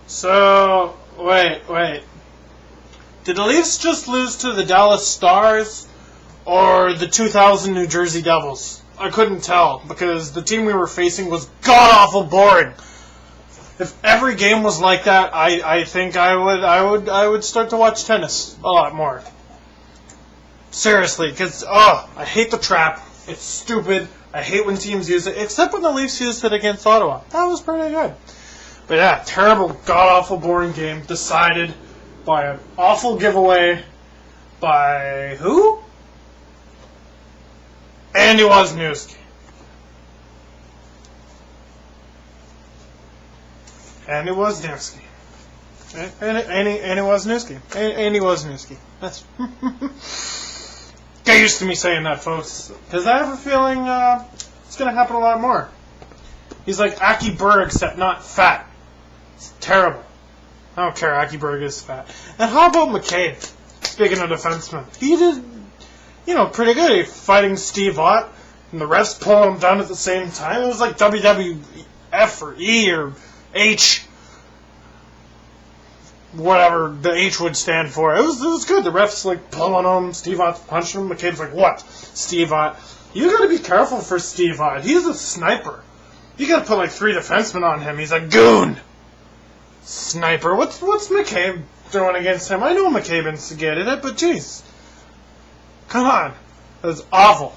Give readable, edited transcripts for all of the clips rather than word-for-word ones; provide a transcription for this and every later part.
So, wait. Did the Leafs just lose to the Dallas Stars or the 2000 New Jersey Devils? I couldn't tell because the team we were facing was god-awful boring. If every game was like that, I think I would start to watch tennis a lot more. Seriously, because I hate the trap. It's stupid. I hate when teams use it, except when the Leafs used it against Ottawa. That was pretty good. But yeah, terrible, god-awful, boring game decided by an awful giveaway by who? Andy Wozniewski. Andy Wozniewski. Andy Wozniewski. Andy Wozniewski. That's get used to me saying that, folks, because I have a feeling it's going to happen a lot more. He's like Aki Berg, except not fat. It's terrible. I don't care. Aki Berg is fat. And how about McCabe? Speaking of defensemen, he did, pretty good. Fighting Steve Ott, and the refs pulling him down at the same time. It was like WWF or E or H, whatever the H would stand for. It was good. The refs like pulling him. Steve Ott's punching him. McCabe's like, "What, Steve Ott? You got to be careful for Steve Ott. He's a sniper. You got to put like 3 defensemen on him. He's a goon." Sniper. What's McCabe doing against him? I know McCabe instigated it, but jeez. Come on. That was awful.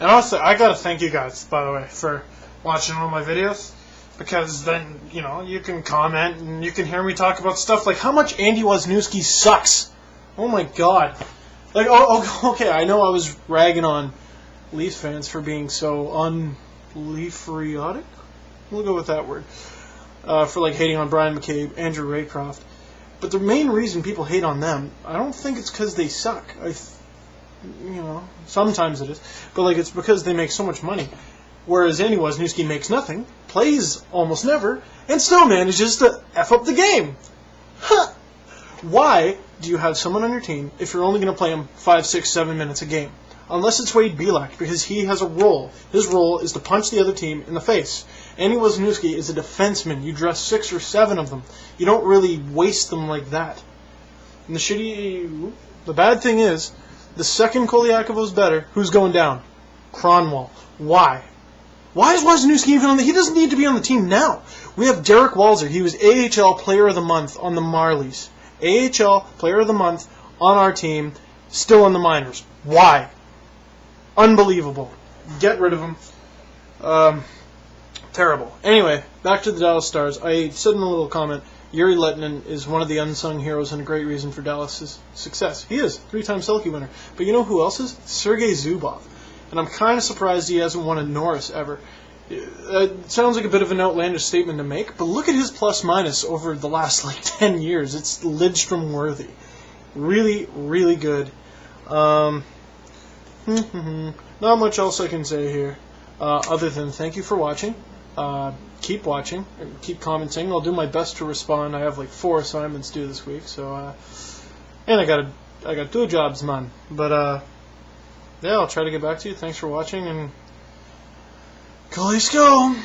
And also, I gotta thank you guys, by the way, for watching all my videos. Because then, you can comment and you can hear me talk about stuff like how much Andy Wozniewski sucks. Oh my god. Like, okay, I know I was ragging on Leafs fans for being so un-Leafriotic. We'll go with that word. For like hating on Brian McCabe, Andrew Raycroft. But the main reason people hate on them, I don't think it's because they suck. Sometimes it is. But like it's because they make so much money. Whereas Andy Wozniewski makes nothing, plays almost never, and still manages to F up the game. Huh. Why do you have someone on your team if you're only going to play him 5, 6, 7 minutes a game? Unless it's Wade Belak, because he has a role. His role is to punch the other team in the face. Andy Wozniewski is a defenseman. You dress 6 or 7 of them. You don't really waste them like that. And the bad thing is, the second Kolyakovo's better, who's going down? Cronwall. Why? Why is Wozniewski even on he doesn't need to be on the team now. We have Derick Walser. He was AHL Player of the Month on the Marlies. AHL Player of the Month on our team, still in the minors. Why? Unbelievable. Get rid of him. Terrible. Anyway, back to the Dallas Stars. I said in a little comment, Yuri Lettinen is one of the unsung heroes and a great reason for Dallas' success. He is. 3-time Selke winner. But you know who else is? Sergei Zubov. And I'm kind of surprised he hasn't won a Norris ever. It sounds like a bit of an outlandish statement to make, but look at his plus-minus over the last 10 years. It's Lidstrom worthy. Really, really good. Not much else I can say here, other than thank you for watching. Keep watching, keep commenting. I'll do my best to respond. I have 4 assignments due this week, so and I got 2 jobs, man. But yeah, I'll try to get back to you. Thanks for watching, and go Leafs go!